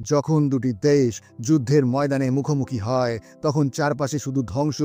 যখন দুটি দেশ যুদ্ধের ময়দানে মুখোমুখি হয় তখন চারপাশে শুধু ধ্বংস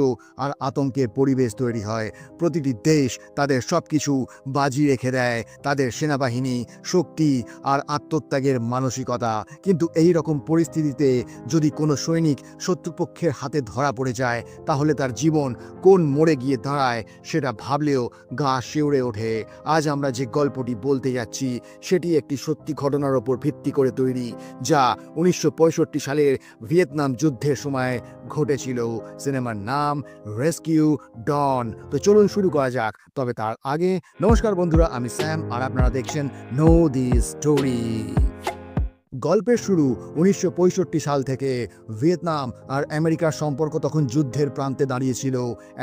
আর আতঙ্কের পরিবেশ তৈরি হয়। প্রতিটি দেশ তাদের সব কিছু বাজি রেখে দেয়, তাদের সেনাবাহিনী, শক্তি আর আত্মত্যাগের মানসিকতা। কিন্তু এই রকম পরিস্থিতিতে যদি কোনো সৈনিক শত্রুপক্ষের হাতে ধরা পড়ে যায় তাহলে তার জীবন কোন মোড়ে গিয়ে দাঁড়ায় সেটা ভাবলেও গা শিউরে ওঠে। আজ আমরা যে গল্পটি বলতে যাচ্ছি সেটি একটি সত্যি ঘটনার ওপর ভিত্তি করে তৈরি, যা 1965 সালের ভিয়েতনাম যুদ্ধের সময় ঘটেছিল। সিনেমার নাম রেস্কিউ ডন। তো চলুন শুরু করা যাক। তবে তার আগে নমস্কার বন্ধুরা, আমি স্যাম আর আপনারা দেখছেন নো দি স্টোরি। গল্পের শুরু 1965 সাল থেকে। ভিয়েতনাম আর আমেরিকার সম্পর্ক তখন যুদ্ধের প্রান্তে দাঁড়িয়েছিল।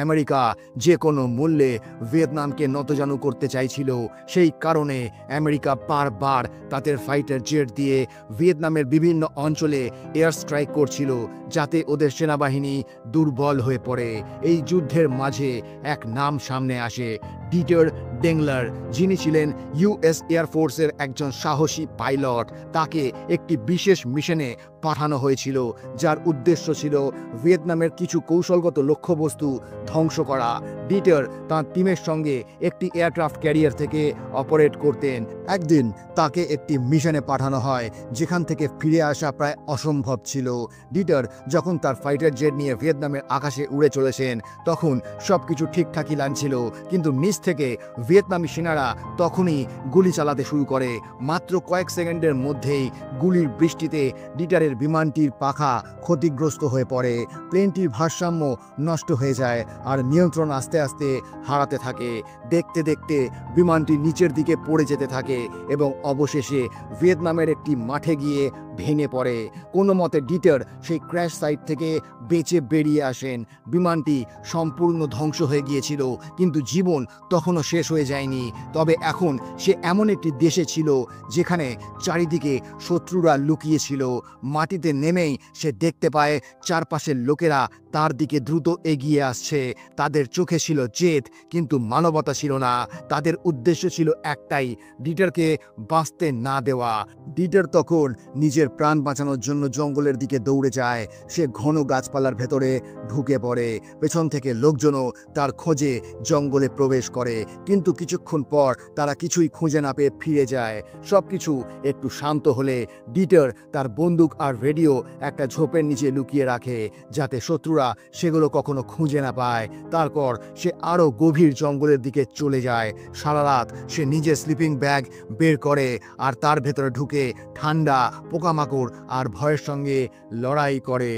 আমেরিকা যে কোনো মূল্যে ভিয়েতনামকে নতজানু করতে চাইছিল। সেই কারণে আমেরিকা বারবার তাদের ফাইটার জেট দিয়ে ভিয়েতনামের বিভিন্ন অঞ্চলে এয়ার স্ট্রাইক করছিল, যাতে ওদের সেনাবাহিনী দুর্বল হয়ে পড়ে। এই যুদ্ধের মাঝে এক নাম সামনে আসে, ডিটার ডেংলার, যিনি ছিলেন ইউএস এয়ারফোর্সের একজন সাহসী পাইলট। তাকে একটি বিশেষ মিশনে পাঠানো হয়েছিল, যার উদ্দেশ্য ছিল ভিয়েতনামের কিছু কৌশলগত লক্ষ্যবস্তু ধ্বংস করা। ডিটার তাঁর টিমের সঙ্গে একটি এয়ারক্রাফট ক্যারিয়ার থেকে অপারেট করতেন। একদিন তাকে একটি মিশনে পাঠানো হয় যেখান থেকে ফিরে আসা প্রায় অসম্ভব ছিল। ডিটার যখন তার ফাইটার জেট নিয়ে ভিয়েতনামের আকাশে উড়ে চলেছেন তখন সবকিছু ঠিকঠাকই লাগছিল, কিন্তু নিচ থেকে ভিয়েতনামি সেনারা তখনই গুলি চালাতে শুরু করে। মাত্র কয়েক সেকেন্ডের মধ্যেই গুলির বৃষ্টিতে ডিটারের বিমানটির পাখা ক্ষতিগ্রস্ত হয়ে পড়ে। প্লেনটির ভারসাম্য নষ্ট হয়ে যায় আর নিয়ন্ত্রণ আস্তে আস্তে হারাতে থাকে। দেখতে দেখতে বিমানটি নিচের দিকে পড়ে যেতে থাকে এবং অবশেষে ভিয়েতনামের একটি মাঠে গিয়ে ভেঙে পড়ে। কোনো মতে ডিটার সেই ক্র্যাশ সাইট থেকে বেঁচে বেরিয়ে আসেন। বিমানটি সম্পূর্ণ ধ্বংস হয়ে গিয়েছিল, কিন্তু জীবন তখনও শেষ হয়ে যায়নি। তবে এখন সে এমন একটি দেশে ছিল যেখানে চারিদিকে শত্রুরা লুকিয়েছিল। মাটিতে নেমেই সে দেখতে পায় চারপাশের লোকেরা তার দিকে দ্রুত এগিয়ে আসছে। তাদের চোখে ছিল জেদ, কিন্তু মানবতা ছিল না। তাদের উদ্দেশ্য ছিল একটাই, ডিটারকে বাঁচতে না দেওয়া। ডিটার তখন নিজের প্রাণ বাঁচানোর জন্য জঙ্গলের দিকে দৌড়ে যায়। সে ঘন গাছপালার ভেতরে ঢুকে পড়ে। পেছন থেকে লোকজনও তার খোঁজে জঙ্গলে প্রবেশ করে, কিন্তু কিছুক্ষণ পর তারা কিছুই খুঁজে না পেয়ে ফিরে যায়। সবকিছু একটু শান্ত হলে ডিটার তার বন্দুক আর রেডিও একটা ঝোপের নিচে লুকিয়ে রাখে, যাতে শত্রুরা সেগুলো কখনো খুঁজে না পায়। তারপর সে আরও গভীর জঙ্গলের দিকে চলে যায়। সারা রাত সে নিজের স্লিপিং ব্যাগ বের করে আর তার ভেতরে ঢুকে ঠান্ডা, পোকামাকড় আর ভয়ের সঙ্গে লড়াই করে।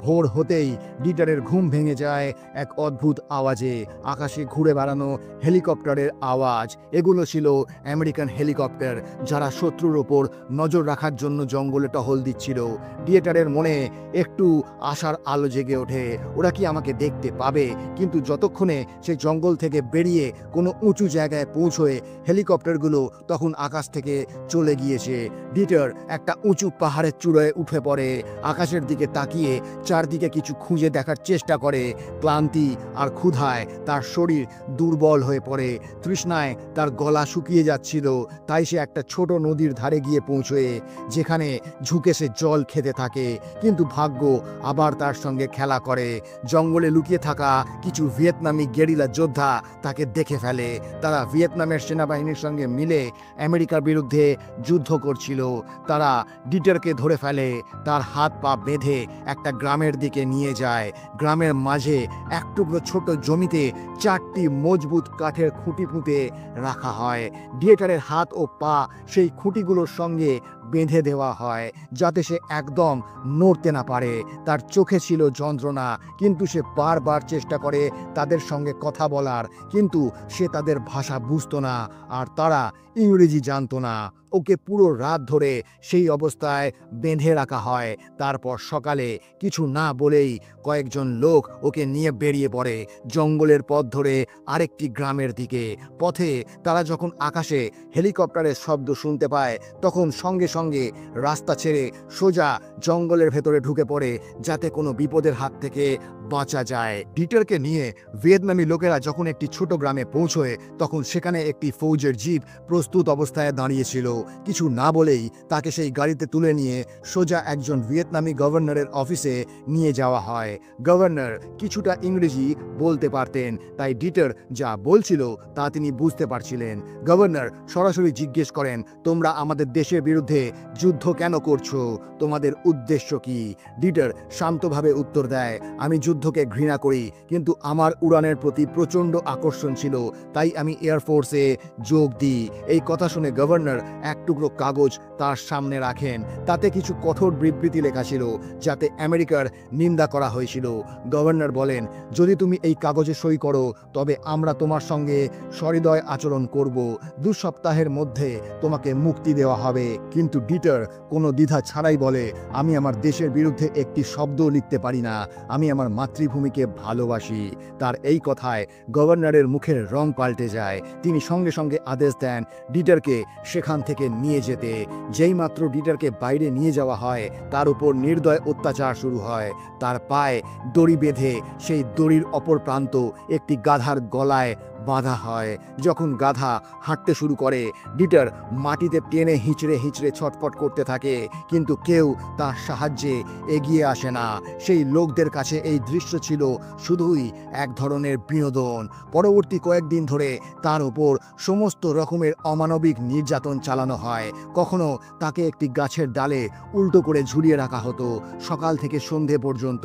ভোর হতেই ডিটারের ঘুম ভেঙে যায় এক অদ্ভুত আওয়াজে। আকাশে ঘুরে বেড়ানো হেলিকপ্টারের আওয়াজ। এগুলো ছিল আমেরিকান হেলিকপ্টার, যারা শত্রুর ওপর নজর রাখার জন্য জঙ্গলে টহল দিচ্ছিল। ডিটারের মনে একটু আশার আলো জেগে ওঠে, ওরা কি আমাকে দেখতে পাবে? কিন্তু যতক্ষণে সে জঙ্গল থেকে বেরিয়ে কোনো উঁচু জায়গায় পৌঁছয়, হেলিকপ্টারগুলো তখন আকাশ থেকে চলে গিয়েছে। ডিটার একটা উঁচু পাহাড়ের চূড়ায় উঠে পড়ে। আকাশের দিকে তাকিয়ে চারদিকে কিছু খুঁজে দেখার চেষ্টা করে। ক্লান্তি আর ক্ষুধায় তার শরীর দুর্বল হয়ে পড়ে। তৃষ্ণায় তার গলা শুকিয়ে যাচ্ছিল। তাই সে একটা ছোট নদীর ধারে গিয়ে পৌঁছয়, যেখানে ঝুঁকে সে জল খেতে থাকে। কিন্তু ভাগ্য আবার তার সঙ্গে খেলা করে। জঙ্গলে লুকিয়ে থাকা কিছু ভিয়েতনামি গেরিলা যোদ্ধা তাকে দেখে ফেলে। তারা ভিয়েতনামের সেনাবাহিনীর সঙ্গে মিলে আমেরিকার বিরুদ্ধে যুদ্ধ করছিল। তারা ডিটারকে ধরে ফেলে, তার হাত পা বেঁধে একটা গ্রামের দিকে নিয়ে যায়। গ্রামের মাঝে এক টুকরো ছোট জমিতে 4টি মজবুত কাঠের খুঁটি পুঁতে রাখা হয়। ডিটারের হাত ও পা সেই খুঁটিগুলোর সঙ্গে বেঁধে দেওয়া হয়, যাতে সে একদম নড়তে না পারে। তার চোখে ছিল যন্ত্রণা, কিন্তু সে বারবার চেষ্টা করে তাদের সঙ্গে কথা বলার, কিন্তু সে তাদের ভাষা বুঝতো না আর তারা ইংরেজি জানতো না। ওকে পুরো রাত ধরে সেই অবস্থায় বেঁধে রাখা হয়। তারপর সকালে কিছু না বলেই কয়েকজন লোক ওকে নিয়ে বেরিয়ে পড়ে জঙ্গলের পথ ধরে আরেকটি গ্রামের দিকে। পথে তারা যখন আকাশে হেলিকপ্টারের শব্দ শুনতে পায় তখন সঙ্গে সঙ্গে রাস্তা ছেড়ে সোজা জঙ্গলের ভেতরে ঢুকে পড়ে, যাতে কোনো বিপদের হাত থেকে বাঁচা যায়। ডিটারকে নিয়ে ভিয়েতনামি লোকেরা যখন একটি ছোট গ্রামে পৌঁছয় তখন সেখানে একটি ফৌজের জিপ প্রস্তুত অবস্থায় দাঁড়িয়েছিল। কিছু না বলেই তাকে সেই গাড়িতে তুলে নিয়ে সোজা একজন ভিয়েতনামি গভর্নরের অফিসে নিয়ে যাওয়া হয়। গভর্নর কিছুটা ইংরেজি বলতে পারতেন, তাই ডিটার যা বলছিল তা তিনি বুঝতে পারছিলেন। গভর্নর সরাসরি জিজ্ঞেস করেন, তোমরা আমাদের দেশের বিরুদ্ধে যুদ্ধ কেন করছো? তোমাদের উদ্দেশ্য কি? ডিটার শান্তভাবে উত্তর দেয়, আমি যুদ্ধকে ঘৃণা করি, কিন্তু আমার উড়ানের প্রতি প্রচণ্ড আকর্ষণ ছিল, তাই আমি এয়ারফোর্সে যোগ দিই। এই কথা শুনে গভর্নর এক টুকরো কাগজ তার সামনে রাখেন। তাতে কিছু কঠোর বিবৃতি লেখা ছিল, যাতে আমেরিকার নিন্দা করা হয়েছিল। গভর্নর বলেন, যদি তুমি এই কাগজে সই করো তবে আমরা তোমার সঙ্গে সহৃদয় আচরণ করব। 2 সপ্তাহের মধ্যে তোমাকে মুক্তি দেওয়া হবে। কিন্তু ডিটার কোনো দ্বিধা ছাড়াই বলে, আমি আমার দেশের বিরুদ্ধে একটি শব্দও লিখতে পারি না, আমি আমার মাতৃভূমিকে ভালোবাসি। তার এই কথায় গভর্নরের মুখের রং পাল্টে যায়। তিনি সঙ্গে সঙ্গে আদেশ দেন ডিটারকে সেখান থেকে নিয়ে যেতে। যেই মাত্র ডিটারকে বাইরে নিয়ে যাওয়া হয় তার উপর নির্দয় অত্যাচার শুরু হয়। তার পায়ে দড়ি বেঁধে সেই দড়ির অপর প্রান্ত একটি গাধার গলায় বাঁধা হয়। যখন গাধা হাঁটতে শুরু করে ডিটার মাটিতে টেনে হিঁচড়ে হিঁচড়ে ছটফট করতে থাকে, কিন্তু কেউ তার সাহায্যে এগিয়ে আসে না। সেই লোকদের কাছে এই দৃশ্য ছিল শুধুই এক ধরনের বিনোদন। পরবর্তী কয়েকদিন ধরে তার উপর সমস্ত রকমের অমানবিক নির্যাতন চালানো হয়। কখনো তাকে একটি গাছের ডালে উল্টো করে ঝুলিয়ে রাখা হতো সকাল থেকে সন্ধে পর্যন্ত।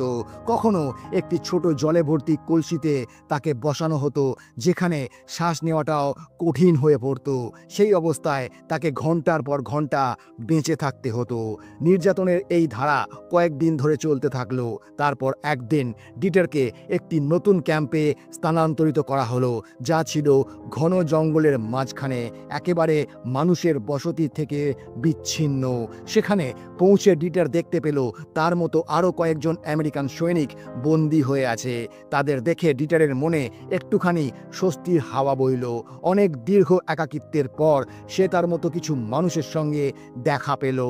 কখনো একটি ছোট জলে ভর্তি কলসিতে তাকে বসানো হতো, যেখানে শ্বাস নেওয়াটাও কঠিন হয়ে পড়তো। সেই অবস্থায় তাকে ঘন্টার পর ঘন্টা বেঁচে থাকতে হতো। নির্যাতনের এই ধারা কয়েকদিন ধরে চলতে থাকলো। তারপর একদিন ডিটারকে একটি নতুন ক্যাম্পে স্থানান্তরিত করা হলো, যা ছিল ঘন জঙ্গলের মাঝখানে, একেবারে মানুষের বসতি থেকে বিচ্ছিন্ন। সেখানে পৌঁছে ডিটার দেখতে পেল তার মতো আরও কয়েকজন আমেরিকান সৈনিক বন্দী হয়ে আছে। তাদের দেখে ডিটারের মনে একটুখানি স্বস্তির হাওয়া বইল। অনেক দীর্ঘ একাকিত্বের পর সে তার মতো কিছু মানুষের সঙ্গে দেখা পেল।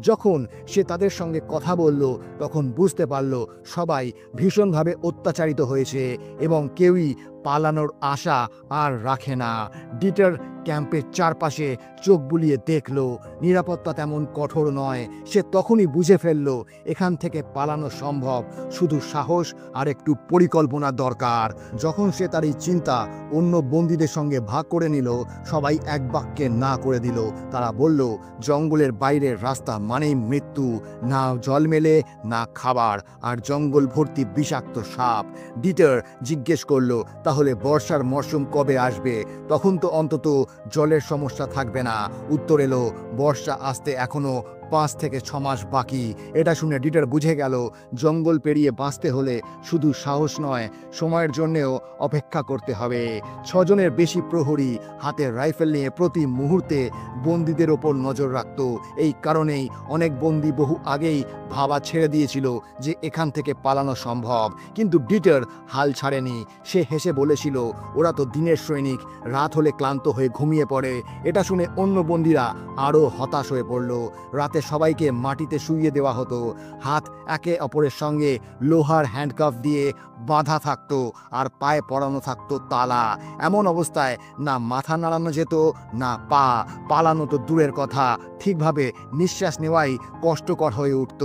যখন সে তাদের সঙ্গে কথা বলল তখন বুঝতে পারল সবাই ভীষণভাবে অত্যাচারিত হয়েছে এবং কেউই পালানোর আশা আর রাখে না। ডিটার ক্যাম্পের চারপাশে চোখ বুলিয়ে দেখল, নিরাপত্তা তেমন কঠোর নয়। সে তখনই বুঝে ফেলল এখান থেকে পালানো সম্ভব, শুধু সাহস আর একটু পরিকল্পনা দরকার। যখন সে তার এই চিন্তা অন্য বন্দীদের সঙ্গে ভাগ করে নিল, সবাই এক বাক্যে না করে দিল। তারা বলল, জঙ্গলের বাইরের রাস্তা মানেই মৃত্যু, না জল মেলে না খাবার, আর জঙ্গল ভর্তি বিষাক্ত সাপ। ডিটার জিজ্ঞেস করলো, তাহলে বর্ষার মরশুম কবে আসবে? তখন তো অন্তত জলের সমস্যা থাকবে না। উত্তর এলো, বর্ষা আসতে এখনো 5 থেকে 6 মাস বাকি। এটা শুনে ডিটার বুঝে গেল জঙ্গল পেরিয়ে বাঁচতে হলে শুধু সাহস নয়, সময়ের জন্যেও অপেক্ষা করতে হবে। 6 জনের বেশি প্রহরী হাতে রাইফেল নিয়ে প্রতি মুহূর্তে বন্দীদের ওপর নজর রাখত। এই কারণেই অনেক বন্দী বহু আগেই ভাবা ছেড়ে দিয়েছিল যে এখান থেকে পালানো সম্ভব। কিন্তু ডিটার হাল ছাড়েনি। সে হেসে বলেছিল, ওরা তো দিনের সৈনিক, রাত হলে ক্লান্ত হয়ে ঘুমিয়ে পড়ে। এটা শুনে অন্য বন্দীরা আরও হতাশ হয়ে পড়ল। রাতে সবাইকে মাটিতে শুইয়ে দেওয়া হতো, হাত একে অপরের সঙ্গে লোহার হ্যান্ডকাফ দিয়ে বাঁধা থাকতো আর পায়ে পরানো থাকতো তালা। এমন অবস্থায় না মাথা নাড়ানো যেত না পা। পালানো তো দূরের কথা, ঠিকভাবে নিঃশ্বাস নেওয়াই কষ্টকর হয়ে উঠত।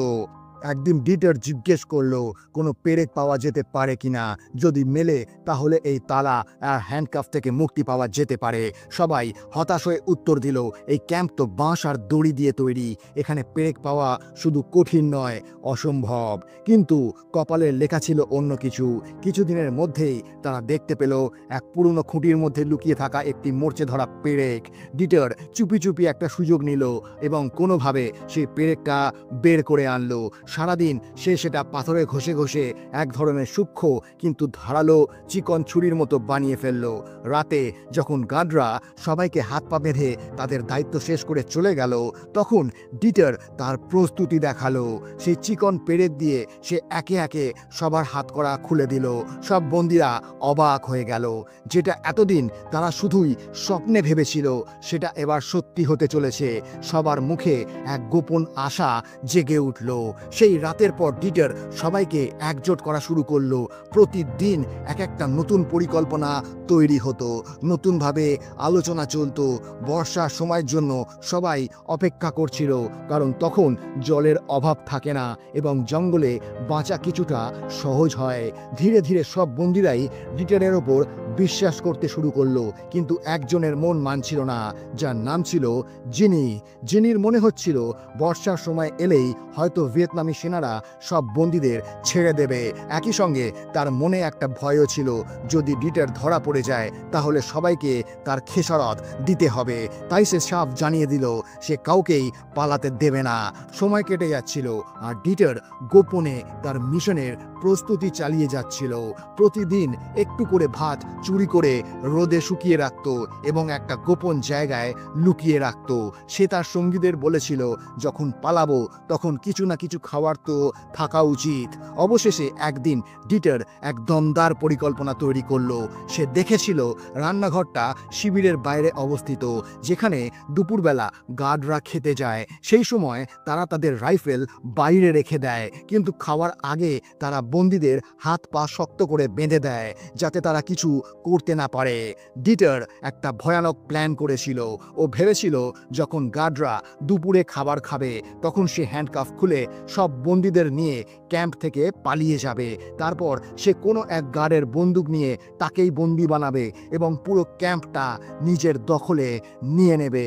একদিন ডিটার জিজ্ঞেস করলো, কোনো পেরেক পাওয়া যেতে পারে কিনা? যদি মেলে তাহলে এই তালা আর হ্যান্ডকাফ থেকে মুক্তি পাওয়া যেতে পারে। সবাই হতাশ হয়ে উত্তর দিল, এই ক্যাম্প তো বাঁশ আর দড়ি দিয়ে তৈরি, এখানে পেরেক পাওয়া শুধু কঠিন নয়, অসম্ভব। কিন্তু কপালের লেখা ছিল অন্য কিছু। কিছুদিনের মধ্যেই তারা দেখতে পেল এক পুরনো খুঁটির মধ্যে লুকিয়ে থাকা একটি মরচে ধরা পেরেক। ডিটার চুপি চুপি একটা সুযোগ নিল এবং কোনোভাবে সেই পেরেকটা বের করে আনলো। সারাদিন সে সেটা পাথরে ঘষে ঘষে এক ধরনের সূক্ষ্ম কিন্তু ধারালো চিকন ছুরির মতো বানিয়ে ফেলল। রাতে যখন গার্ডরা সবাইকে হাত পা বেঁধে তাদের দায়িত্ব শেষ করে চলে গেল, তখন ডিটার তার প্রস্তুতি দেখালো। সেই চিকন পেরেক দিয়ে সে একে একে সবার হাতকড়া খুলে দিল। সব বন্দীরা অবাক হয়ে গেল। যেটা এতদিন তারা শুধুই স্বপ্নে ভেবেছিল সেটা এবার সত্যি হতে চলেছে। সবার মুখে এক গোপন আশা জেগে উঠল। সেই রাতের পর ডিটার সবাইকে একজোট করা শুরু করলো। প্রতিদিন এক একটা নতুন পরিকল্পনা তৈরি হতো, নতুনভাবে আলোচনা চলতো। বর্ষার সময়ের জন্য সবাই অপেক্ষা করছিল, কারণ তখন জলের অভাব থাকে না এবং জঙ্গলে বাঁচা কিছুটা সহজ হয়। ধীরে ধীরে সব বন্দিরাই ডিটারের ওপর বিশ্বাস করতে শুরু করলো, কিন্তু একজনের মন মানছিল না, যার নাম ছিল জিনি। জিনির মনে হচ্ছিল বর্ষার সময় এলেই হয়তো ভিয়েতনামি সেনারা সব বন্দীদের ছেড়ে দেবে। একই সঙ্গে তার মনে একটা ভয়ও ছিল, যদি ডিটার ধরা পড়ে যায় তাহলে সবাইকে তার খেসারত দিতে হবে। তাই সে সাফ জানিয়ে দিল সে কাউকেই পালাতে দেবে না। সময় কেটে যাচ্ছিল আর ডিটার গোপনে তার মিশনের প্রস্তুতি চালিয়ে যাচ্ছিল। প্রতিদিন একটু করে ভাত চুরি করে রোদে শুকিয়ে রাখত এবং একটা গোপন জায়গায় লুকিয়ে রাখত। সে তার সঙ্গীদের বলেছিল, যখন পালাবো তখন কিছু না কিছু খাওয়ার তো থাকা উচিত। অবশেষে একদিন ডিটার এক দমদার পরিকল্পনা তৈরি করলো। সে দেখেছিল রান্নাঘরটা শিবিরের বাইরে অবস্থিত, যেখানে দুপুরবেলা গার্ডরা খেতে যায়। সেই সময় তারা তাদের রাইফেল বাইরে রেখে দেয়, কিন্তু খাওয়ার আগে তারা বন্দীদের হাত পা শক্ত করে বেঁধে দেয়, যাতে তারা কিছু করতে না পারে। ডিটার একটা ভয়ানক প্ল্যান করেছিল। ও ভেবেছিল যখন গার্ডরা দুপুরে খাবার খাবে তখন সে হ্যান্ডকাফ খুলে সব বন্দীদের নিয়ে ক্যাম্প থেকে পালিয়ে যাবে। তারপর সে কোনো এক গার্ডের বন্দুক নিয়ে তাকেই বন্দি বানাবে এবং পুরো ক্যাম্পটা নিজের দখলে নিয়ে নেবে।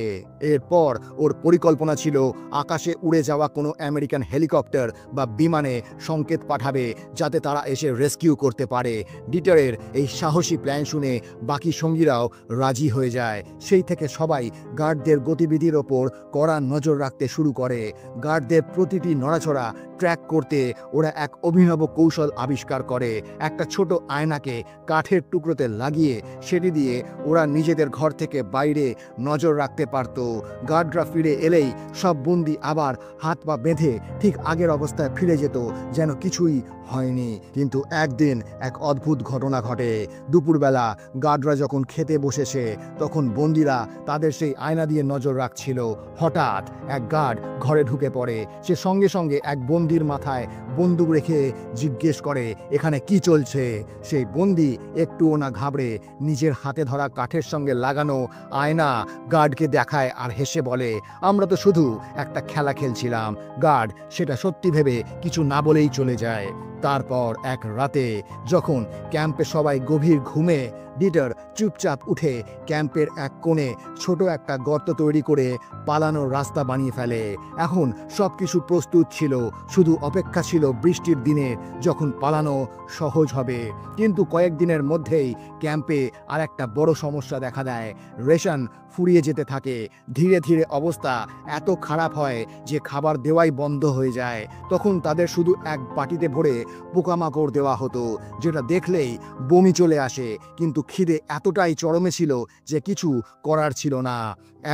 এরপর ওর পরিকল্পনা ছিল আকাশে উড়ে যাওয়া কোনো আমেরিকান হেলিকপ্টার বা বিমানে সংকেত পাঠাবে, যাতে তারা এসে রেস্কিউ করতে পারে। ডিটারের এই সাহসী প্ল্যান শুনে বাকি সঙ্গীরাও রাজি হয়ে যায়। সেই থেকে সবাই গার্ডদের গতিবিধির ওপর কড়া নজর রাখতে শুরু করে। গার্ডদের প্রতিটি নড়াচড়া ট্র্যাক করতে ওরা এক অভিনব কৌশল আবিষ্কার করে। একটা ছোট আয়নাকে কাঠের টুকরোতে লাগিয়ে সেটি দিয়ে ওরা নিজেদের ঘর থেকে বাইরে নজর রাখতে পারত। গার্ডরা ফিরে এলেই সব বন্দি আবার হাত পা বেঁধে ঠিক আগের অবস্থায় ফিরে যেত, যেন কিছুই হয়নি। কিন্তু একদিন এক অদ্ভুত ঘটনা ঘটে। দুপুরবেলা গার্ডরা যখন খেতে বসেছে তখন বন্দিরা তাদের সেই আয়না দিয়ে নজর রাখছিল। হঠাৎ এক গার্ড ঘরে ঢুকে পড়ে। সে সঙ্গে সঙ্গে এক বন্দির মাথায় বন্দুক রেখে জিজ্ঞেস করে, এখানে কি চলছে? সেই বন্দি একটুও না ঘাবড়ে নিজের হাতে ধরা কাঠের সঙ্গে লাগানো আয়না গার্ডকে দেখায় আর হেসে বলে, আমরা তো শুধু একটা খেলা খেলছিলাম। গার্ড সেটা সত্যি ভেবে কিছু না বলেই চলে যায়। তারপর এক রাতে যখন ক্যাম্পে সবাই গভীর ঘুমে, ডিটার চুপচাপ উঠে ক্যাম্পের এক কোণে ছোট একটা গর্ত তৈরি করে পালানোর রাস্তা বানিয়ে ফেলে। এখন সব কিছু প্রস্তুত ছিল, শুধু অপেক্ষা ছিল বৃষ্টির দিনে যখন পালানো সহজ হবে। কিন্তু কয়েকদিনের মধ্যেই ক্যাম্পে আর একটা বড় সমস্যা দেখা দেয়। রেশন ফুরিয়ে যেতে থাকে। ধীরে ধীরে অবস্থা এত খারাপ হয় যে খাবার দেওয়াই বন্ধ হয়ে যায়। তখন তাদের শুধু এক বাটিতে ভরে পোকামাকড় দেওয়া হতো, যেটা দেখলেই বমি চলে আসে। কিন্তু খিদে এতটাই চরমে ছিল যে কিছু করার ছিল না।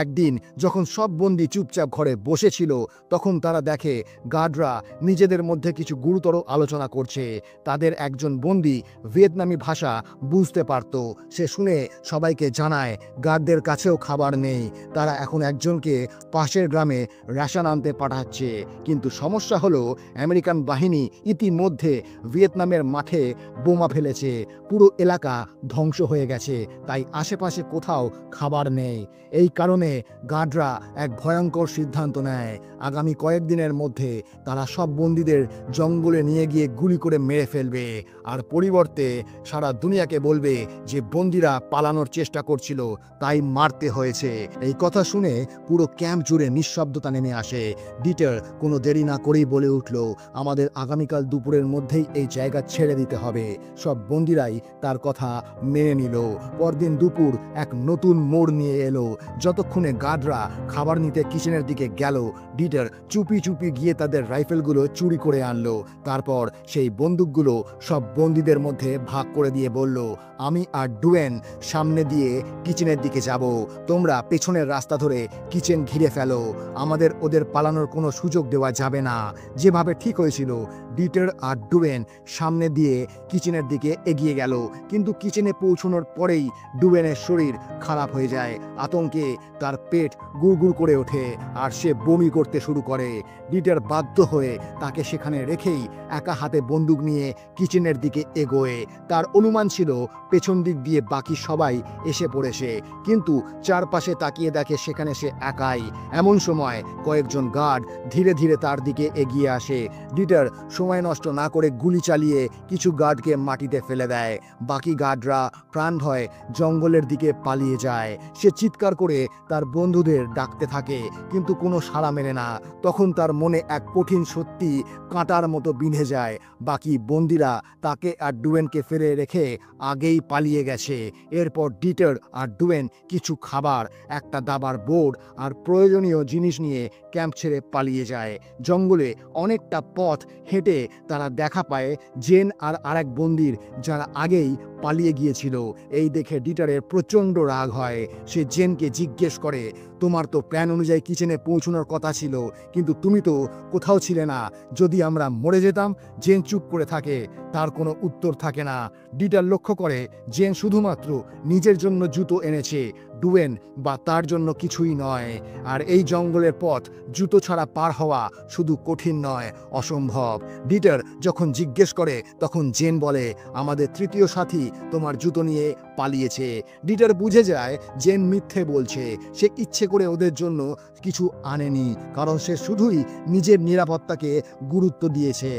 একদিন যখন সব বন্দি চুপচাপ ঘরে বসেছিল তখন তারা দেখে গার্ডরা নিজেদের মধ্যে কিছু গুরুতর আলোচনা করছে। তাদের একজন বন্দি ভিয়েতনামি ভাষা বুঝতে পারত। সে শুনে সবাইকে জানায় গার্ডদের কাছেও খাবার নেই। তারা এখন একজনকে পাশের গ্রামে রেশন আনতে পাঠাচ্ছে। কিন্তু সমস্যা হলো আমেরিকান বাহিনী ইতিমধ্যে ভিয়েতনামের মাঠে বোমা ফেলেছে। পুরো এলাকা ধ্বংস হয়ে গেছে, তাই আশেপাশে কোথাও খাবার নেই। এই কারণে গার্ডরা এক ভয়ঙ্কর সিদ্ধান্ত নেয়। আগামী কয়েকদিনের মধ্যে তারা সব বন্দীদের জঙ্গলে নিয়ে গিয়ে গুলি করে মেরে ফেলবে, আর পরিবর্তে সারা দুনিয়াকে বলবে যে বন্দীরা পালানোর চেষ্টা করছিল, তাই মারতে হয়েছে। এই কথা শুনে পুরো ক্যাম্প জুড়ে নিঃশব্দতা নেমে আসে। ডিটার কোনো দেরি না করেই বলে উঠল, আমাদের আগামীকাল দুপুরের মধ্যেই এই জায়গা ছেড়ে দিতে হবে। সব বন্দিরাই তার কথা মেনে নিল। পরদিন দুপুর এক নতুন মোড় নিয়ে এলো। যতক্ষণে গার্ডরা খাবার নিতে কিচেনের দিকে গেল, ডিটার চুপি চুপি গিয়ে তাদের রাইফেলগুলো চুরি করে আনলো। তারপর সেই বন্দুকগুলো সব বন্দীদের মধ্যে ভাগ করে দিয়ে বলল, আমি আর ডুয়েন সামনে দিয়ে কিচেনের দিকে যাব, তোমরা পেছনের রাস্তা ধরে কিচেন ঘিরে ফেলো। আমাদের ওদের পালানোর কোনো সুযোগ দেওয়া যাবে না। যেভাবে ঠিক হয়েছিল ডিটার আর ডুয়েন সামনে দিয়ে কিচেনের দিকে এগিয়ে গেল। কিন্তু কিচেনে পৌঁছানোর পরেই ডুয়েনের শরীর খারাপ হয়ে যায়। আতঙ্কে তার পেট গুড়গুড় করে ওঠে আর সে বমি করতে শুরু করে। ডিটার বাধ্য হয়ে তাকে সেখানে রেখেই একা হাতে বন্দুক নিয়ে কিচেনের দিকে এগোয়। তার অনুমান ছিল পেছন দিক দিয়ে বাকি সবাই এসে পড়েছে, কিন্তু চারপাশে তাকিয়ে দেখে সেখানে সে একাই। এমন সময় কয়েকজন গার্ড ধীরে ধীরে তার দিকে এগিয়ে আসে। ডিটার সময় নষ্ট না করে গুলি চালিয়ে কিছু গার্ডকে মাটিতে ফেলে দেয়। বাকি গার্ডরা প্রাণ ভয়ে জঙ্গলের দিকে পালিয়ে যায়। সে চিৎকার করে তার বন্ধুদের ডাকতে থাকে, কিন্তু কোনো সাড়া মেলে না। তখন তার মনে এক কঠিন সত্যি কাঁটার মতো বিঁধে যায়। বাকি বন্দিরা তাকে আর ডুয়েনকে ফেলে রেখে আগেই পালিয়ে গেছে। এরপর ডিটার আর ডুয়েন কিছু খাবার, একটা দাবার বোর্ড আর প্রয়োজনীয় জিনিস নিয়ে ক্যাম্প ছেড়ে পালিয়ে যায়। জঙ্গলে অনেকটা পথ হেঁটে তারা দেখা পায় জেন আর আরেক বন্দির, যারা আগেই পালিয়ে গিয়েছিল। এই দেখে ডিটারের প্রচণ্ড রাগ হয়। সে জেনকে জিজ্ঞেস করে, তোমার তো প্ল্যান অনুযায়ী কিচেনে পৌঁছানোর কথা ছিল, কিন্তু তুমি তো কোথাও ছিলে না। যদি আমরা মরে যেতাম? জেন চুপ করে থাকে, তার কোনো উত্তর থাকে না। ডিটার লক্ষ্য করে জেন শুধুমাত্র নিজের জন্য জুতো এনেছে, ডুয়েন বা তার জন্য কিছুই নয়। আর এই জঙ্গলের পথ জুতো ছাড়া পার হওয়া শুধু কঠিন নয়, অসম্ভব। ডিটার যখন জিজ্ঞেস করে তখন জেন বলে, আমাদের তৃতীয় সাথী তোমার জুতো নিয়ে পালিয়েছে। ডিটার বুঝে যায় জেন মিথ্যে বলছে। সে ইচ্ছে করে ওদের জন্য কিছু আনেনি, কারণ সে শুধুই নিজের নিরাপত্তাকে গুরুত্ব দিয়েছে।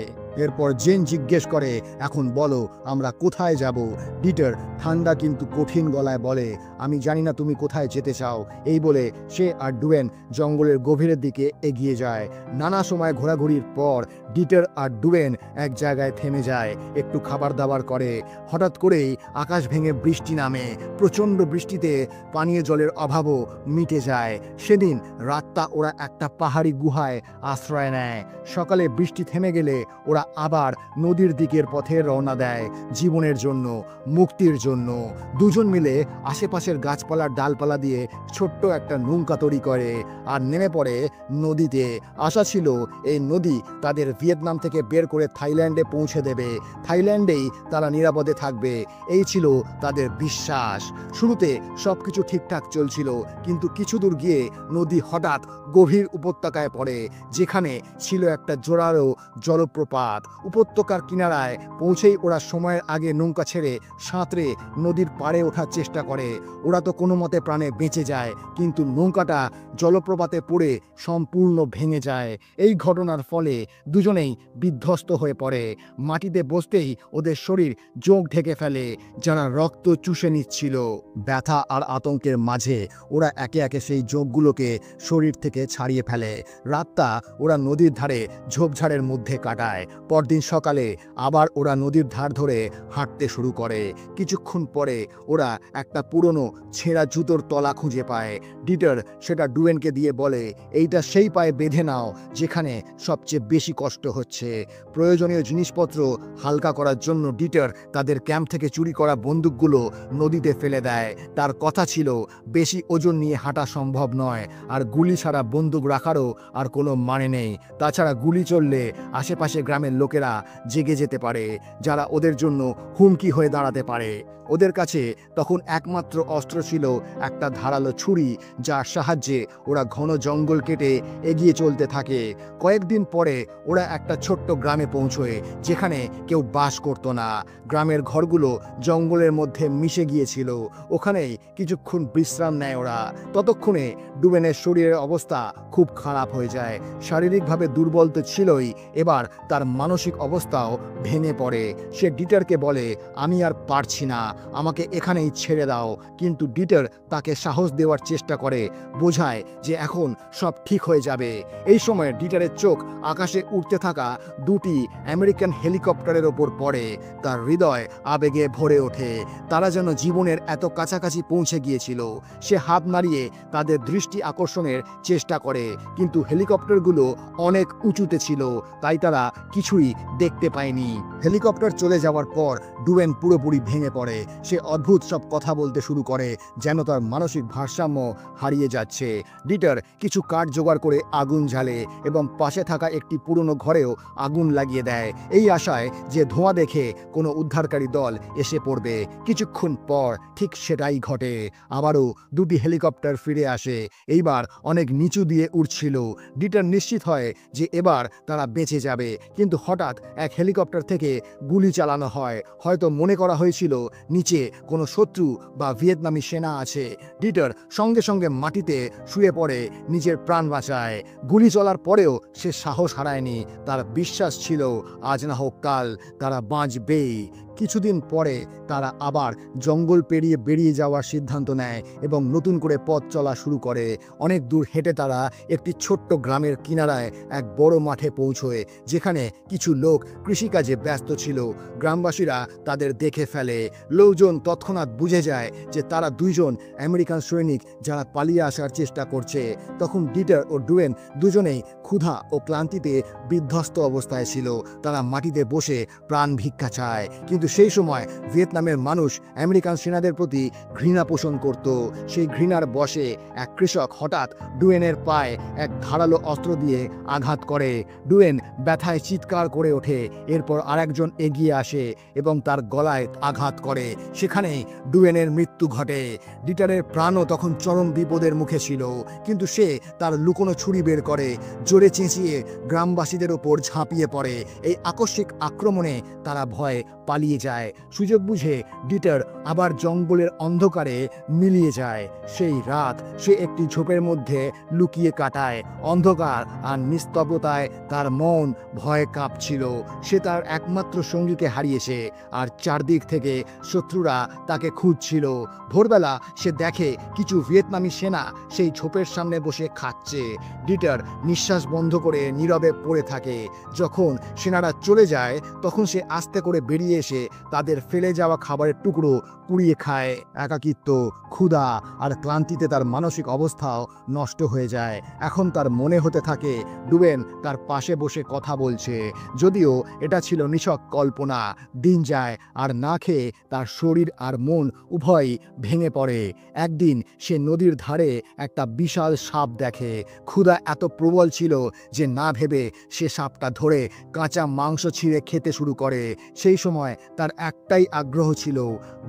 এরপর জেন জিজ্ঞেস করে, এখন বলো আমরা কোথায় যাব? ডিটার ঠান্ডা কিন্তু কঠিন গলায় বলে, আমি জানি না তুমি কোথায় যেতে চাও। এই বলে সে আর ডুয়েন জঙ্গলের গভীরের দিকে এগিয়ে যায়। নানা সময় ঘোরাঘুরির পর ডিটার আর ডুয়েন এক জায়গায় থেমে যায়, একটু খাবার দাবার করে। হঠাৎ করেই আকাশ ভেঙে বৃষ্টি নামে। প্রচণ্ড বৃষ্টিতে পানীয় জলের অভাবও মিটে যায়। সেদিন রাতটা ওরা একটা পাহাড়ি গুহায় আশ্রয় নেয়। সকালে বৃষ্টি থেমে গেলে ওরা আবার নদীর দিকের পথে রওনা দেয়, জীবনের জন্য, মুক্তির জন্য। দুজন মিলে আশেপাশের গাছপালার ডালপালা দিয়ে ছোট্ট একটা নৌকা তৈরি করে আর নেমে পড়ে নদীতে। আশা ছিল এই নদী তাদের ভিয়েতনাম থেকে বের করে থাইল্যান্ডে পৌঁছে দেবে, থাইল্যান্ডেই তারা নিরাপদে থাকবে। এই ছিল তাদের বিশ্বাস। শুরুতে সবকিছু ঠিকঠাক চলছিল, কিন্তু কিছু দূর গিয়ে নদী হঠাৎ গভীর উপত্যকায় পড়ে, যেখানে ছিল একটা জোরালো জলপ্রপাত। উপত্যকার কিনারায় পৌঁছেই ওরা সময়ের আগে নৌকা ছেড়ে সাঁতরে নদীর পাড়ে ওঠার চেষ্টা করে। ওরা তো কোনো মতে প্রাণে বেঁচে যায়, কিন্তু নৌকাটা জলপ্রপাতে পড়ে সম্পূর্ণ ভেঙে যায়। এই ঘটনার ফলে দুজনেই বিধ্বস্ত হয়ে পড়ে। মাটিতে বসতেই ওদের শরীর জোঁক ঢেকে ফেলে, যারা রক্ত চুষে নিচ্ছিল। ব্যথা আর আতঙ্কের মাঝে ওরা একে একে সেই জোঁকগুলোকে শরীর থেকে ছাড়িয়ে ফেলে। রাতটা ওরা নদীর ধারে ঝোপঝাড়ের মধ্যে কাটায়। পরদিন সকালে আবার ওরা নদীর ধার ধরে হাঁটতে শুরু করে। কিছুক্ষণ পরে ওরা একটা পুরনো ছেঁড়া জুতোর তলা খুঁজে পায়। ডিটার সেটা ডুয়েনকে দিয়ে বলে, এইটা সেই পায়ে বেঁধে নাও যেখানে সবচেয়ে বেশি কষ্ট হচ্ছে। প্রয়োজনীয় জিনিসপত্র হালকা করার জন্য ডিটার তাদের ক্যাম্প থেকে চুরি করা বন্দুকগুলো নদীতে ফেলে দেয়। তার কথা ছিল বেশি ওজন নিয়ে হাঁটা সম্ভব নয়, আর গুলি ছাড়া বন্দুক রাখারও আর কোনো মানে নেই। তাছাড়া গুলি চললে আশেপাশে গ্রামের লোকেরা জেগে যেতে পারে, যারা ওদের জন্য হুমকি হয়ে দাঁড়াতে পারে। ওদের কাছে তখন একমাত্র অস্ত্র ছিল একটা ধারালো ছুরি, যার সাহায্যে ওরা ঘন জঙ্গল কেটে এগিয়ে চলতে থাকে। কয়েকদিন পরে ওরা একটা ছোট্ট গ্রামে পৌঁছয়, যেখানে কেউ বাস করত না। গ্রামের ঘরগুলো জঙ্গলের মধ্যে মিশে গিয়েছিল। ওখানেই কিছুক্ষণ বিশ্রাম নেয় ওরা। ততক্ষণে ডুয়েনের শরীরের অবস্থা খুব খারাপ হয়ে যায়। শারীরিকভাবে দুর্বল তো ছিলই, এবার তার মানসিক অবস্থাও ভেঙে পড়ে। সে ডিটারকে বলে, আমি আর পারছি না, আমাকে এখানেই ছেড়ে দাও। কিন্তু ডিটার তাকে সাহস দেওয়ার চেষ্টা করে, বোঝায় যে এখন সব ঠিক হয়ে যাবে। এই সময় ডিটারের চোখ আকাশে উঠতে থাকা দুটি আমেরিকান হেলিকপ্টারের ওপর পড়ে। তার হৃদয় আবেগে ভরে ওঠে। তারা যেন জীবনের এত কাছাকাছি পৌঁছে গিয়েছিল। সে হাত নাড়িয়ে তাদের দৃষ্টি আকর্ষণের চেষ্টা করে, কিন্তু হেলিকপ্টারগুলো অনেক উঁচুতে ছিল, তাই তারা কিছুই কিছুই দেখতে পায়নি। হেলিকপ্টার চলে যাওয়ার পর ডুয়েন পুরোপুরি ভেঙে পড়ে। সে অদ্ভুত সব কথা বলতে শুরু করে, যেন তার মানসিক ভারসাম্য হারিয়ে যাচ্ছে। ডিটার কিছু কাঠ জোগাড় করে আগুন জ্বালে এবং পাশে থাকা একটি পুরনো ঘরেও আগুন লাগিয়ে দেয়, এই আশায় যে ধোঁয়া দেখে কোনো উদ্ধারকারী দল এসে পড়বে। কিছুক্ষণ পর ঠিক সেটাই ঘটে। আবারও দুটি হেলিকপ্টার ফিরে আসে, এইবার অনেক নিচু দিয়ে উড়ছিল। ডিটার নিশ্চিত হয় যে এবার তারা বেঁচে যাবে, কিন্তু হঠাৎ এক হেলিকপ্টার থেকে গুলি চালানো হয়। হয়তো মনে করা হয়েছিল নিচে কোনো শত্রু বা ভিয়েতনামি সেনা আছে। ডিটার সঙ্গে সঙ্গে মাটিতে শুয়ে পড়ে নিজের প্রাণ বাঁচায়। গুলি চলার পরেও সে সাহস হারায়নি। তার বিশ্বাস ছিল আজ না হোক কাল তারা বাঁচবেই। কিছুদিন পরে তারা আবার জঙ্গল পেরিয়ে বেরিয়ে যাওয়ার সিদ্ধান্ত নেয় এবং নতুন করে পথ চলা শুরু করে। অনেক দূর হেঁটে তারা একটি ছোট্ট গ্রামের কিনারায় এক বড় মাঠে পৌঁছয়, যেখানে কিছু লোক কৃষিকাজে ব্যস্ত ছিল। গ্রামবাসীরা তাদের দেখে ফেলে। লোকজন তৎক্ষণাৎ বুঝে যায় যে তারা দুইজন আমেরিকান সৈনিক যারা পালিয়ে আসার চেষ্টা করছে। তখন ডিটার ও ডুয়েন দুজনেই ক্ষুধা ও ক্লান্তিতে বিধ্বস্ত অবস্থায় ছিল। তারা মাটিতে বসে প্রাণ ভিক্ষা চায়, কিন্তু সেই সময় ভিয়েতনামের মানুষ আমেরিকান সেনাদের প্রতি ঘৃণা পোষণ করত। সেই ঘৃণার বশে এক কৃষক হঠাৎ ডুয়েনের পায়ে এক ধারালো অস্ত্র দিয়ে আঘাত করে। ডুয়েন ব্যথায় চিৎকার করে ওঠে। এরপর আরেকজন এগিয়ে আসে এবং তার গলায় আঘাত করে। সেখানেই ডুয়েনের মৃত্যু ঘটে। ডিটারের প্রাণও তখন চরম বিপদের মুখে ছিল, কিন্তু সে তার লুকোনো ছুরি বের করে জোরে চেঁচিয়ে গ্রামবাসীদের ওপর ঝাঁপিয়ে পড়ে। এই আকস্মিক আক্রমণে তারা ভয়ে পালিয়ে যায়। সুযোগ বুঝে ডিটার আবার জঙ্গলের অন্ধকারে মিলিয়ে যায়। সেই রাত সে একটি ঝোপের মধ্যে লুকিয়ে কাটায়। অন্ধকার আর নিস্তব্ধতায় তার মন ভয়ে কাঁপছিল। সে তার একমাত্র সঙ্গীকে হারিয়েছে, আর চারদিক থেকে শত্রুরা তাকে খুঁজছিল। ভোরবেলা সে দেখে কিছু ভিয়েতনামি সেনা সেই ঝোপের সামনে বসে খাচ্ছে। ডিটার নিঃশ্বাস বন্ধ করে নীরবে পড়ে থাকে। যখন সেনারা চলে যায় তখন সে আস্তে করে বেরিয়ে এসে তাদের ফেলে যাওয়া খাবারের টুকরো কুড়িয়ে খায়। একাকিত্ব, ক্ষুধা আর ক্লান্তিতে তার মানসিক অবস্থাও নষ্ট হয়ে যায়। এখন তার মনে হতে থাকে ডুয়েন তার পাশে বসে কথা বলছে, যদিও এটা ছিল নিছক কল্পনা। দিন যায় আর না খেয়ে তার শরীর আর মন উভয়ই ভেঙে পড়ে। একদিন সে নদীর ধারে একটা বিশাল সাপ দেখে। ক্ষুধা এত প্রবল ছিল যে না ভেবে সে সাপটা ধরে কাঁচা মাংস ছিঁড়ে খেতে শুরু করে। সেই সময় তার একটাই আগ্রহ ছিল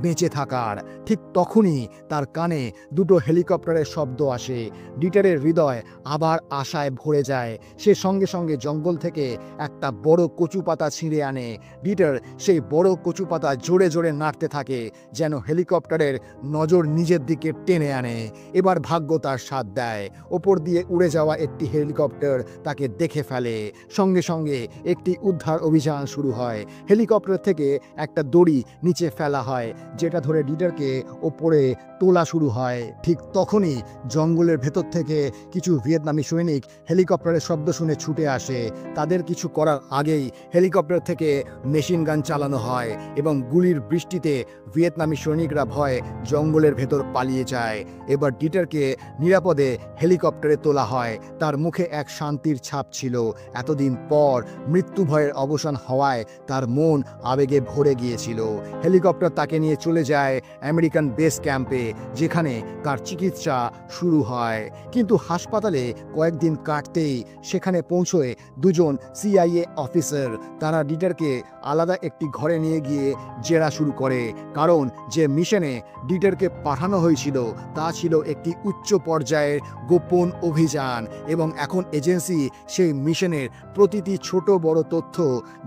বেঁচে থাকার। ঠিক তখনই তার কানে দুটো হেলিকপ্টারের শব্দ আসে। ডিটারের হৃদয় আবার আশায় ভরে যায়। সে সঙ্গে সঙ্গে জঙ্গল থেকে একটা বড় কচু পাতা ছিঁড়ে আনে। ডিটার সেই বড় কচু পাতা জোরে জোরে নাড়তে থাকে, যেন হেলিকপ্টারের নজর নিজের দিকে টেনে আনে। এবার ভাগ্য তার সাথ দেয়। ওপর দিয়ে উড়ে যাওয়া একটি হেলিকপ্টার তাকে দেখে ফেলে। সঙ্গে সঙ্গে একটি উদ্ধার অভিযান শুরু হয়। হেলিকপ্টার থেকে একটা দড়ি নিচে ফেলা হয়, যেটা ধরে ডিটারকে ওপরে তোলা শুরু হয়। ঠিক তখনই জঙ্গলের ভেতর থেকে কিছু ভিয়েতনামি সৈনিক হেলিকপ্টারের শব্দ শুনে ছুটে আসে। তাদের কিছু করার আগেই হেলিকপ্টার থেকে মেশিন গান চালানো হয় এবং গুলির বৃষ্টিতে ভিয়েতনামি সৈনিকরা ভয়ে জঙ্গলের ভেতর পালিয়ে যায়। এবার ডিটারকে নিরাপদে হেলিকপ্টারে তোলা হয়। তার মুখে এক শান্তির ছাপ ছিল। এতদিন পর মৃত্যু ভয়ের অবসান হওয়ায় তার মন আবেগে ভরে গিয়েছিল। হেলিকপ্টার তাকে নিয়ে চলে যায় আমেরিকান বেস ক্যাম্পে, যেখানে তার চিকিৎসা শুরু হয়। কিন্তু হাসপাতালে কয়েকদিন কাটতেই সেখানে পৌঁছয় দুজন CIA অফিসার। তারা ডিটারকে আলাদা একটি ঘরে নিয়ে গিয়ে জেরা শুরু করে, কারণ যে মিশনে ডিটারকে পাঠানো হয়েছিল তা ছিল একটি উচ্চ পর্যায়ের গোপন অভিযান, এবং এখন এজেন্সি সেই মিশনের প্রতিটি ছোট বড় তথ্য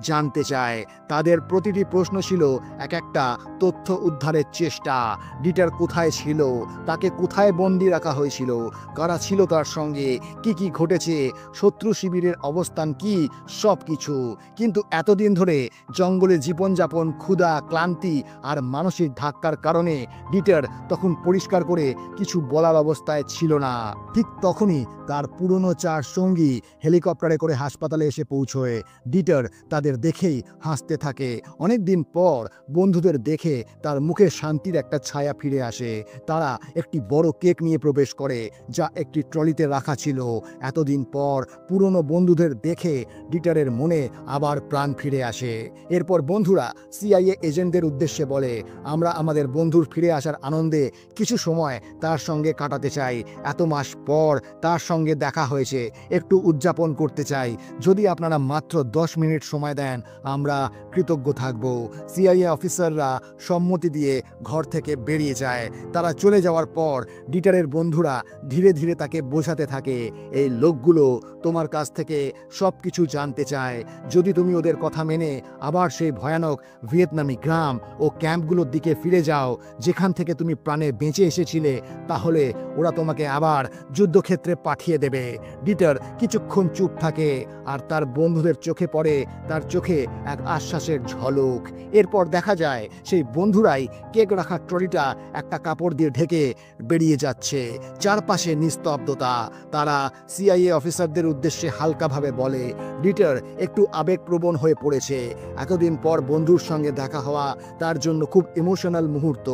জানতে চায়। তাদের প্রতিটি প্রশ্ন ছিল এক একটা তথ্য উদ্ধারের চেষ্টা। ডিটার কোথায় ছিল, তাকে কোথায় বন্দি রাখা হয়েছিল, কারা ছিল তার সঙ্গে, কি কি ঘটেছে, শত্রু শিবিরের অবস্থান কি, সব কিছু। কিন্তু এতদিন ধরে জঙ্গলে জীবনযাপন, ক্ষুধা, ক্লান্তি আর মানসিক ধাক্কার কারণে ডিটার তখন পরিষ্কার করে কিছু বলার অবস্থায় ছিল না। ঠিক তখনই তার পুরনো 4 সঙ্গী হেলিকপ্টারে করে হাসপাতালে এসে পৌঁছয়। ডিটার তাদের দেখেই হাসতে থাকে। অনেক দিন কিছুদিন পর বন্ধুদের দেখে তার মুখে শান্তির একটা ছায়া ফিরে আসে। তারা একটি বড় কেক নিয়ে প্রবেশ করে, যা একটি ট্রলিতে রাখা ছিল। এতদিন পর পুরনো বন্ধুদের দেখে ডিটারের মনে আবার প্রাণ ফিরে আসে। এরপর বন্ধুরা সিআইএ এজেন্টদের উদ্দেশ্যে বলে, আমরা আমাদের বন্ধুর ফিরে আসার আনন্দে কিছু সময় তার সঙ্গে কাটাতে চাই। এত মাস পর তার সঙ্গে দেখা হয়েছে, একটু উদযাপন করতে চাই। যদি আপনারা মাত্র 10 মিনিট সময় দেন, আমরা কৃতজ্ঞ থাকব। সিআইএ অফিসাররা সম্মতি দিয়ে ঘর থেকে বেরিয়ে যায়। তারা চলে যাওয়ার পর ডিটারের বন্ধুরা ধীরে ধীরে তাকে বোঝাতে থাকে, এই লোকগুলো তোমার কাছ থেকে সব কিছু জানতে চায়। যদি তুমি ওদের কথা মেনে আবার সেই ভয়ানক ভিয়েতনামি গ্রাম ও ক্যাম্পগুলোর দিকে ফিরে যাও যেখান থেকে তুমি প্রাণে বেঁচে এসেছিলে, তাহলে ওরা তোমাকে আবার যুদ্ধক্ষেত্রে পাঠিয়ে দেবে। ডিটার কিছুক্ষণ চুপ থাকে, আর তার বন্ধুদের চোখে পড়ে তার চোখে এক আশ্বাসের ঝলক। এরপর দেখা যায় সেই বন্ধুরাই কেক রাখার ট্রলিটা একটা কাপড় দিয়ে ঢেকে বেরিয়ে যাচ্ছে। চারপাশে নিস্তব্ধতা। তারা সিআইএ অফিসারদের উদ্দেশ্যে হালকাভাবে বলে, ডিটার একটু আবেগপ্রবণ হয়ে পড়েছে। এতদিন পর বন্ধুর সঙ্গে দেখা হওয়া তার জন্য খুব ইমোশনাল মুহূর্ত।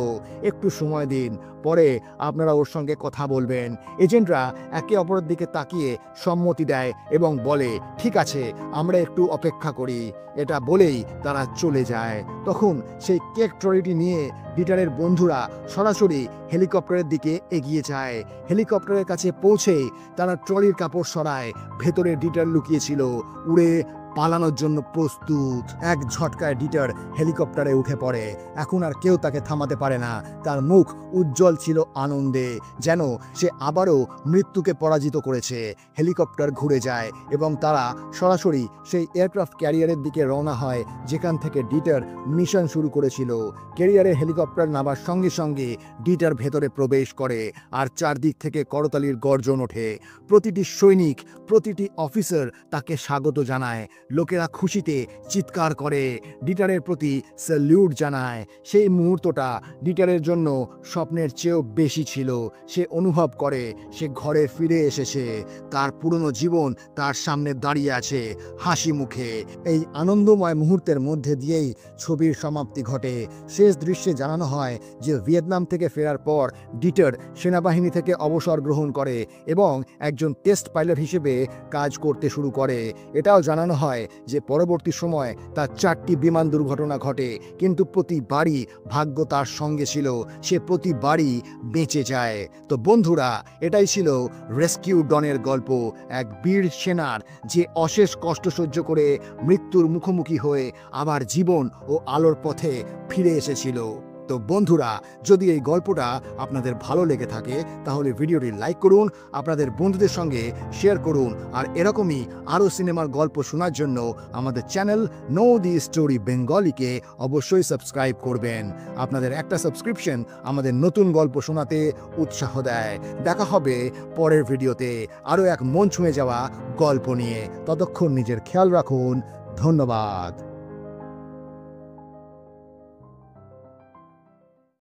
একটু সময় দিন, পরে আপনারা ওর সঙ্গে কথা বলবেন। এজেন্টরা একে অপরের দিকে তাকিয়ে সম্মতি দেয় এবং বলে, ঠিক আছে, আমরা একটু অপেক্ষা করি। এটা বলেই তারা চলে যায়। তখন সেই কেক ট্রলিটি নিয়ে ডিটারের বন্ধুরা সরাসরি হেলিকপ্টারের দিকে এগিয়ে যায়। হেলিকপ্টারের কাছে পৌঁছেই তারা ট্রলির কাপড় সরায়। ভেতরে ডিটার লুকিয়েছিল, উড়ে পালানোর জন্য প্রস্তুত। এক ঝটকায় ডিটার হেলিকপ্টারে উঠে পড়ে। এখন আর কেউ তাকে থামাতে পারে না। তার মুখ উজ্জ্বল ছিল আনন্দে, যেন সে আবারও মৃত্যুকে পরাজিত করেছে। হেলিকপ্টার ঘুরে যায় এবং তারা সরাসরি সেই এয়ারক্রাফট ক্যারিয়ারের দিকে রওনা হয় যেখান থেকে ডিটার মিশন শুরু করেছিল। ক্যারিয়ারে হেলিকপ্টার নামার সঙ্গে সঙ্গে ডিটার ভেতরে প্রবেশ করে, আর চারদিক থেকে করতালির গর্জন ওঠে। প্রতিটি সৈনিক, প্রতিটি অফিসার তাকে স্বাগত জানায়। লোকেরা খুশিতে চিৎকার করে, ডিটারের প্রতি স্যালিউট জানায়। সেই মুহূর্তটা ডিটারের জন্য স্বপ্নের চেয়েও বেশি ছিল। সে অনুভব করে সে ঘরে ফিরে এসেছে। তার পুরনো জীবন তার সামনে দাঁড়িয়ে আছে হাসি মুখে। এই আনন্দময় মুহূর্তের মধ্যে দিয়েই ছবির সমাপ্তি ঘটে। শেষ দৃশ্যে জানানো হয় যে ভিয়েতনাম থেকে ফেরার পর ডিটার সেনাবাহিনী থেকে অবসর গ্রহণ করে এবং একজন টেস্ট পাইলট হিসেবে কাজ করতে শুরু করে। এটাও জানানো হয় যে পরবর্তী সময় তার 4টি বিমান দুর্ঘটনা ঘটে, কিন্তু প্রতিবারই ভাগ্য তার সঙ্গে ছিল। সে প্রতিবারই বেঁচে যায়। তো বন্ধুরা, এটাই ছিল রেস্কিউ ডনের গল্প। এক বীর সেনার যে অশেষ কষ্ট সহ্য করে মৃত্যুর মুখোমুখি হয়ে আবার জীবন ও আলোর পথে ফিরে এসেছিল। তো বন্ধুরা, যদি এই গল্পটা আপনাদের ভালো লেগে থাকে তাহলে ভিডিওটি লাইক করুন, আপনাদের বন্ধুদের সঙ্গে শেয়ার করুন, আর এরকমই আরও সিনেমার গল্প শোনার জন্য আমাদের চ্যানেল নো দি স্টোরি বেঙ্গলিকে অবশ্যই সাবস্ক্রাইব করবেন। আপনাদের একটা সাবস্ক্রিপশন আমাদের নতুন গল্প শোনাতে উৎসাহ দেয়। দেখা হবে পরের ভিডিওতে আরও এক মন ছুঁয়ে যাওয়া গল্প নিয়ে। ততক্ষণ নিজের খেয়াল রাখুন। ধন্যবাদ।